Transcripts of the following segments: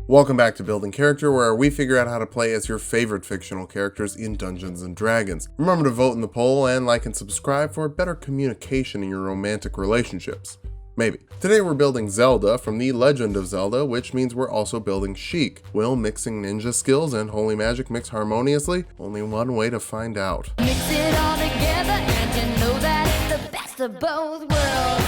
Welcome back to Building Character, where we figure out how to play as your favorite fictional characters in Dungeons & Dragons. Remember to vote in the poll and like and subscribe for better communication in your romantic relationships. Maybe. Today we're building Zelda from The Legend of Zelda, which means we're also building Sheik. Will mixing ninja skills and holy magic mix harmoniously? Only one way to find out. Mix it all together and you know that it's the best of both worlds.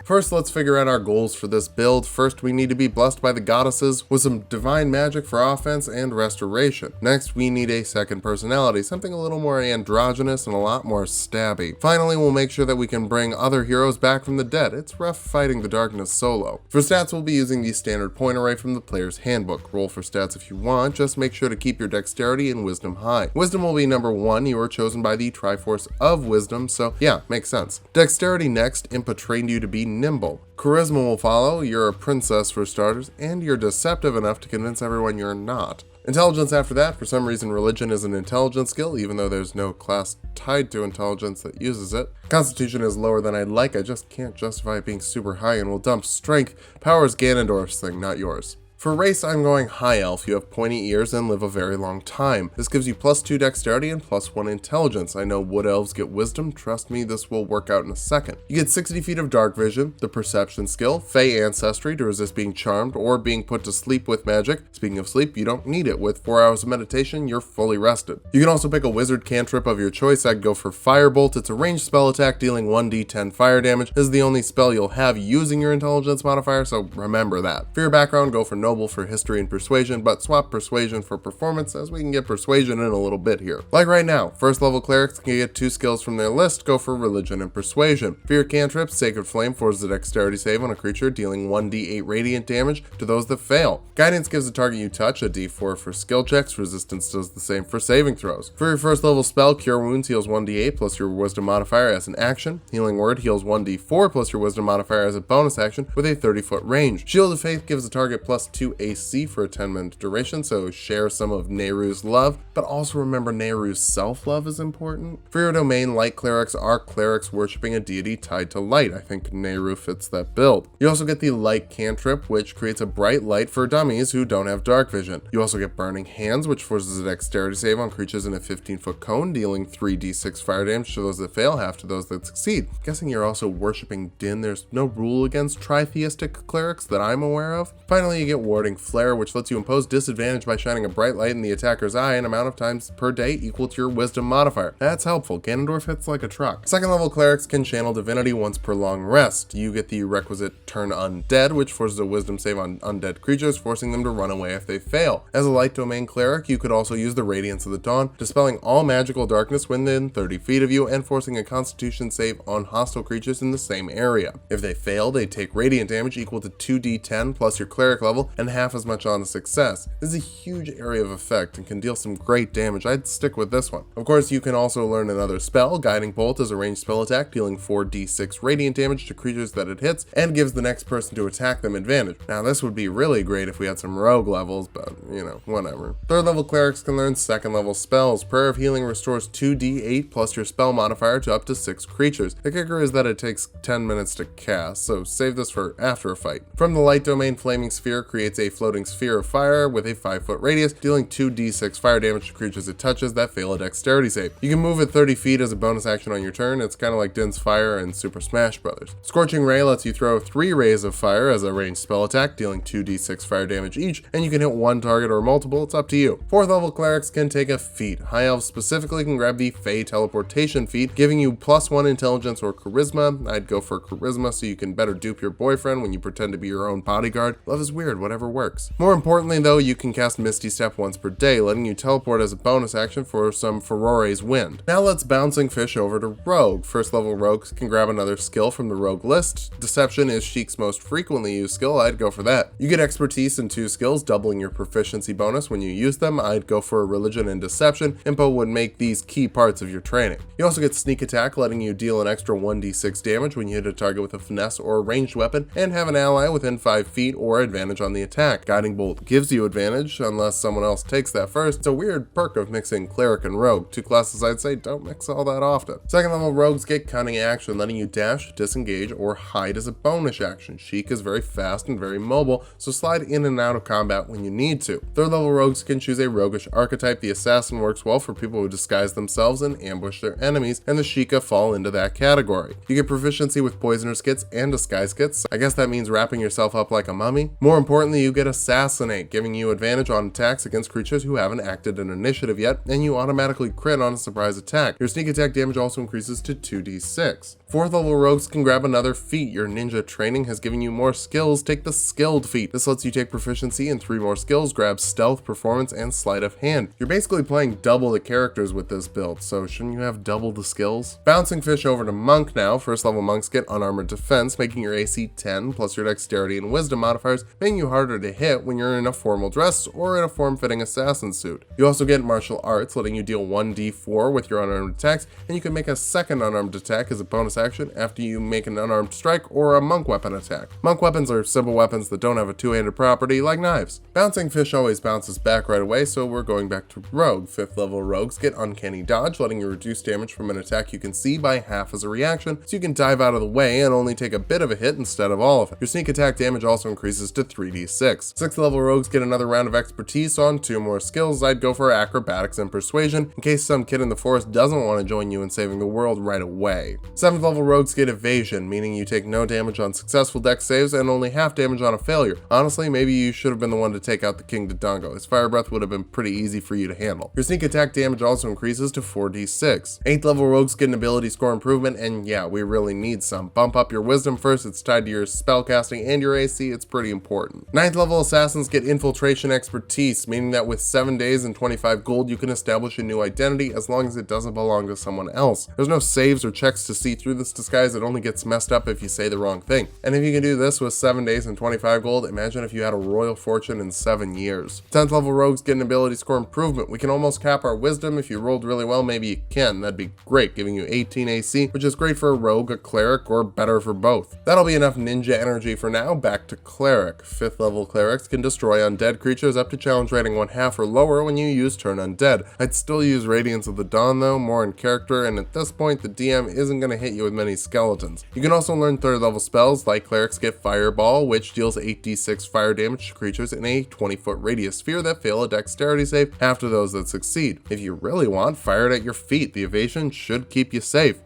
First, let's figure out our goals for this build. First, we need to be blessed by the goddesses with some divine magic for offense and restoration. Next, we need a second personality, something a little more androgynous and a lot more stabby. Finally, we'll make sure that we can bring other heroes back from the dead. It's rough fighting the darkness solo. For stats, we'll be using the standard point array from the player's handbook. Roll for stats if you want, just make sure to keep your dexterity and wisdom high. Wisdom will be number 1, you are chosen by the Triforce of Wisdom, so yeah, makes sense. Dexterity next, Impa trained you to be nimble. Charisma will follow, you're a princess for starters, and you're deceptive enough to convince everyone you're not. Intelligence after that, for some reason religion is an intelligence skill, even though there's no class tied to intelligence that uses it. Constitution is lower than I'd like, I just can't justify it being super high, and will dump strength. Power is Ganondorf's thing, not yours. For race, I'm going High Elf. You have pointy ears and live a very long time. This gives you +2 dexterity and +1 intelligence. I know wood elves get wisdom. Trust me, this will work out in a second. You get 60 feet of dark vision, the perception skill, Fey ancestry to resist being charmed or being put to sleep with magic. Speaking of sleep, you don't need it. With 4 hours of meditation, you're fully rested. You can also pick a wizard cantrip of your choice. I'd go for Firebolt. It's a ranged spell attack dealing 1d10 fire damage. This is the only spell you'll have using your intelligence modifier, so remember that. For your background, go for Noble for history and persuasion, but swap persuasion for performance as we can get persuasion in a little bit here. Like right now, first level clerics can get 2 skills from their list, go for religion and persuasion. For your cantrips, Sacred Flame forces a dexterity save on a creature, dealing 1d8 radiant damage to those that fail. Guidance gives the target you touch a d4 for skill checks, resistance does the same for saving throws. For your first level spell, Cure Wounds heals 1d8 plus your wisdom modifier as an action. Healing Word heals 1d4 plus your wisdom modifier as a bonus action with a 30-foot range. Shield of Faith gives the target +2 AC for a 10-minute duration, so share some of Nehru's love, but also remember Nehru's self-love is important. For your domain, light clerics are clerics worshipping a deity tied to light. I think Nehru fits that build. You also get the light cantrip, which creates a bright light for dummies who don't have dark vision. You also get burning hands, which forces a dexterity save on creatures in a 15-foot cone, dealing 3d6 fire damage to those that fail, half to those that succeed. Guessing you're also worshipping Din. There's no rule against tritheistic clerics that I'm aware of. Finally, you get warding flare, which lets you impose disadvantage by shining a bright light in the attacker's eye an amount of times per day equal to your wisdom modifier. That's helpful. Ganondorf hits like a truck. Second level clerics can channel divinity once per long rest. You get the requisite turn undead, which forces a wisdom save on undead creatures, forcing them to run away if they fail. As a light domain cleric, you could also use the Radiance of the Dawn, dispelling all magical darkness within 30 feet of you and forcing a constitution save on hostile creatures in the same area. If they fail, they take radiant damage equal to 2d10 plus your cleric level and half as much on a success. This is a huge area of effect and can deal some great damage. I'd stick with this one. Of course, you can also learn another spell. Guiding Bolt is a ranged spell attack, dealing 4d6 radiant damage to creatures that it hits and gives the next person to attack them advantage. Now, this would be really great if we had some rogue levels, but you know, whatever. Third level clerics can learn second level spells. Prayer of Healing restores 2d8 plus your spell modifier to up to 6 creatures. The kicker is that it takes 10 minutes to cast, so save this for after a fight. From the light domain, Flaming Sphere creates a floating sphere of fire with a 5-foot radius, dealing 2d6 fire damage to creatures it touches that fail a dexterity save. You can move at 30 feet as a bonus action on your turn. It's kind of like Din's Fire and Super Smash Bros. Scorching Ray lets you throw 3 rays of fire as a ranged spell attack, dealing 2d6 fire damage each, and you can hit one target or multiple. It's up to you. Fourth level clerics can take a feat. High elves specifically can grab the Fey teleportation feat, giving you +1 intelligence or charisma. I'd go for charisma so you can better dupe your boyfriend when you pretend to be your own bodyguard. Love is weird, whatever works. More importantly though, you can cast Misty Step once per day, letting you teleport as a bonus action for some Furore's Wind. Now let's bouncing fish over to Rogue. First level rogues can grab another skill from the Rogue list. Deception is Sheik's most frequently used skill. I'd go for that. You get expertise in 2 skills, doubling your proficiency bonus when you use them. I'd go for religion and deception. Impo would make these key parts of your training. You also get sneak attack, letting you deal an extra 1d6 damage when you hit a target with a finesse or a ranged weapon and have an ally within 5 feet or advantage on the attack. Guiding Bolt gives you advantage unless someone else takes that first. It's a weird perk of mixing Cleric and Rogue, two classes I'd say don't mix all that often. Second level rogues get Cunning Action, letting you dash, disengage, or hide as a bonus action. Sheik is very fast and very mobile, so slide in and out of combat when you need to. Third level rogues can choose a roguish archetype. The Assassin works well for people who disguise themselves and ambush their enemies, and the Sheikah fall into that category. You get proficiency with Poisoner's Kits and Disguise Kits. I guess that means wrapping yourself up like a mummy. More importantly, you get Assassinate, giving you advantage on attacks against creatures who haven't acted an initiative yet, and you automatically crit on a surprise attack. Your sneak attack damage also increases to 2d6. Fourth level rogues can grab another feat. Your ninja training has given you more skills. Take the Skilled feat. This lets you take proficiency in 3 more skills, grab Stealth, Performance, and Sleight of Hand. You're basically playing double the characters with this build, so shouldn't you have double the skills? Bouncing fish over to Monk now. First level monks get Unarmored Defense, making your AC 10, plus your Dexterity and Wisdom modifiers, making you harder to hit when you're in a formal dress or in a form-fitting assassin suit. You also get Martial Arts, letting you deal 1d4 with your unarmed attacks, and you can make a second unarmed attack as a bonus action after you make an unarmed strike or a monk weapon attack. Monk weapons are simple weapons that don't have a two-handed property like knives. Bouncing fish always bounces back right away, so we're going back to rogue. Fifth level rogues get Uncanny Dodge, letting you reduce damage from an attack you can see by half as a reaction, so you can dive out of the way and only take a bit of a hit instead of all of it. Your sneak attack damage also increases to 3d6. Sixth level rogues get another round of expertise on 2 more skills. I'd go for acrobatics and persuasion in case some kid in the forest doesn't want to join you in saving the world right away. Seventh level rogues get evasion, meaning you take no damage on successful dex saves and only half damage on a failure. Honestly, maybe you should have been the one to take out the King Dodongo. His fire breath would have been pretty easy for you to handle. Your sneak attack damage also increases to 4d6. 8th level rogues get an ability score improvement, and yeah, we really need some. Bump up your wisdom first, it's tied to your spellcasting and your AC, it's pretty important. 9th level assassins get infiltration expertise, meaning that with 7 days and 25 gold, you can establish a new identity as long as it doesn't belong to someone else. There's no saves or checks to see through this disguise, it only gets messed up if you say the wrong thing. And if you can do this with 7 days and 25 gold, imagine if you had a royal fortune in 7 years. 10th level rogues get an ability score improvement. We can almost cap our wisdom. If you rolled really well, maybe you can. That'd be great, giving you 18 AC, which is great for a rogue, a cleric, or better for both. That'll be enough ninja energy for now. Back to cleric. 5th level clerics can destroy undead creatures up to challenge rating 1/2 or lower when you use turn undead. I'd still use Radiance of the Dawn though, more in character, and at this point the DM isn't going to hit you with many skeletons. You can also learn 3rd level spells, like clerics get Fireball, which deals 8d6 fire damage to creatures in a 20-foot radius sphere that fail a dexterity save after those that succeed. If you really want, fire it at your feet. The evasion should keep you safe.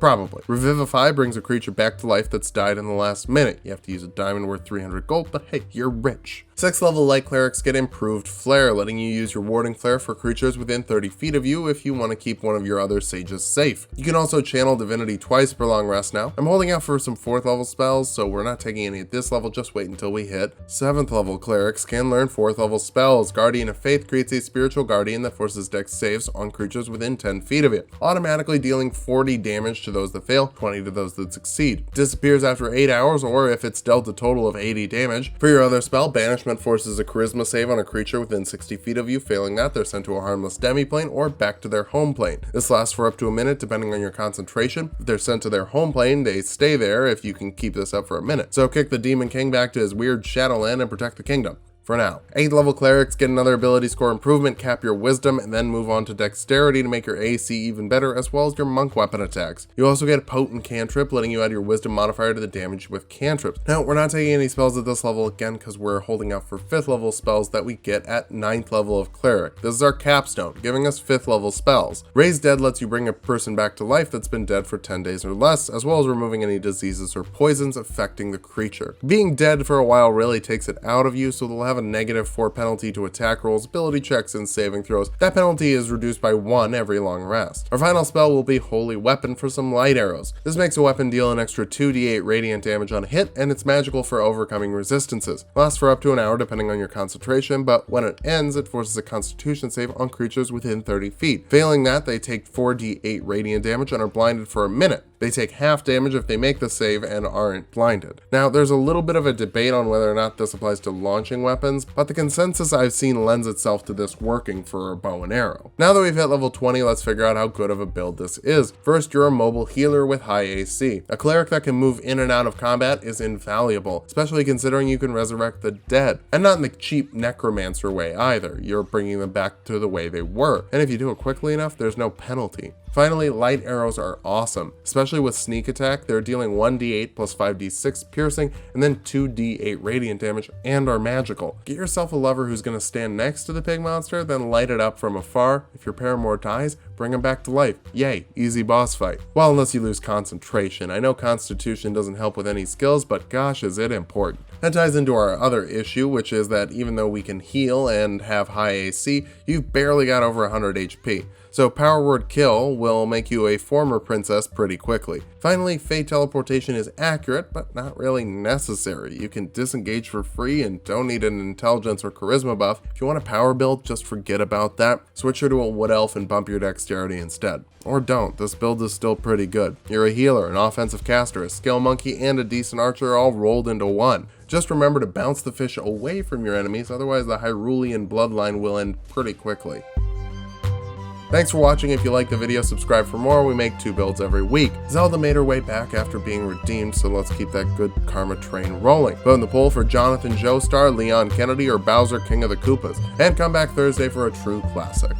Probably. Revivify brings a creature back to life that's died in the last minute. You have to use a diamond worth 300 gold, but hey, you're rich. 6th level light clerics get improved flare, letting you use your warding flare for creatures within 30 feet of you if you want to keep one of your other sages safe. You can also channel divinity twice per long rest now. I'm holding out for some 4th level spells, so we're not taking any at this level, just wait until we hit. 7th level clerics can learn 4th level spells. Guardian of Faith creates a spiritual guardian that forces dex saves on creatures within 10 feet of it, automatically dealing 40 damage to those that fail, 20 to those that succeed. Disappears after 8 hours, or if it's dealt a total of 80 damage. For your other spell, Banishment forces a charisma save on a creature within 60 feet of you. Failing that, they're sent to a harmless demiplane or back to their home plane. This lasts for up to a minute depending on your concentration. If they're sent to their home plane, they stay there if you can keep this up for a minute. So kick the Demon King back to his weird Shadowland and protect the kingdom. For now. 8th level clerics get another ability score improvement, cap your wisdom, and then move on to dexterity to make your AC even better, as well as your monk weapon attacks. You also get a potent cantrip, letting you add your wisdom modifier to the damage with cantrips. Now, we're not taking any spells at this level again because we're holding out for 5th level spells that we get at 9th level of cleric. This is our capstone, giving us 5th level spells. Raise Dead lets you bring a person back to life that's been dead for 10 days or less, as well as removing any diseases or poisons affecting the creature. Being dead for a while really takes it out of you, so they'll have a -4 penalty to attack rolls, ability checks, and saving throws. That penalty is reduced by 1 every long rest. Our final spell will be Holy Weapon for some light arrows. This makes a weapon deal an extra 2d8 radiant damage on a hit, and it's magical for overcoming resistances. Lasts for up to an hour depending on your concentration, but when it ends, it forces a constitution save on creatures within 30 feet. Failing that, they take 4d8 radiant damage and are blinded for a minute. They take half damage if they make the save and aren't blinded. Now, there's a little bit of a debate on whether or not this applies to launching weapons. weapons, but the consensus I've seen lends itself to this working for a bow and arrow. Now that we've hit level 20, let's figure out how good of a build this is. First, you're a mobile healer with high AC. A cleric that can move in and out of combat is invaluable, especially considering you can resurrect the dead. And not in the cheap necromancer way either. You're bringing them back to the way they were. And if you do it quickly enough, there's no penalty. Finally, light arrows are awesome, especially with sneak attack. They're dealing 1d8 plus 5d6 piercing and then 2d8 radiant damage and are magical. Get yourself a lover who's going to stand next to the pig monster, then light it up from afar. If your paramour dies, bring him back to life. Yay, easy boss fight. Well, unless you lose concentration. I know constitution doesn't help with any skills, but gosh, is it important. That ties into our other issue, which is that even though we can heal and have high AC, you've barely got over 100 HP. So power word kill will make you a former princess pretty quickly. Finally, Fey teleportation is accurate, but not really necessary. You can disengage for free and don't need an intelligence or charisma buff. If you want a power build, just forget about that. Switch her to a wood elf and bump your dexterity instead. Or don't, this build is still pretty good. You're a healer, an offensive caster, a skill monkey, and a decent archer all rolled into one. Just remember to bounce the fish away from your enemies, otherwise the Hyrulean bloodline will end pretty quickly. Thanks for watching. If you like the video, subscribe for more. We make 2 builds every week. Zelda made her way back after being redeemed, so let's keep that good karma train rolling. Vote in the poll for Jonathan Joestar, Leon Kennedy, or Bowser King of the Koopas. And come back Thursday for a true classic.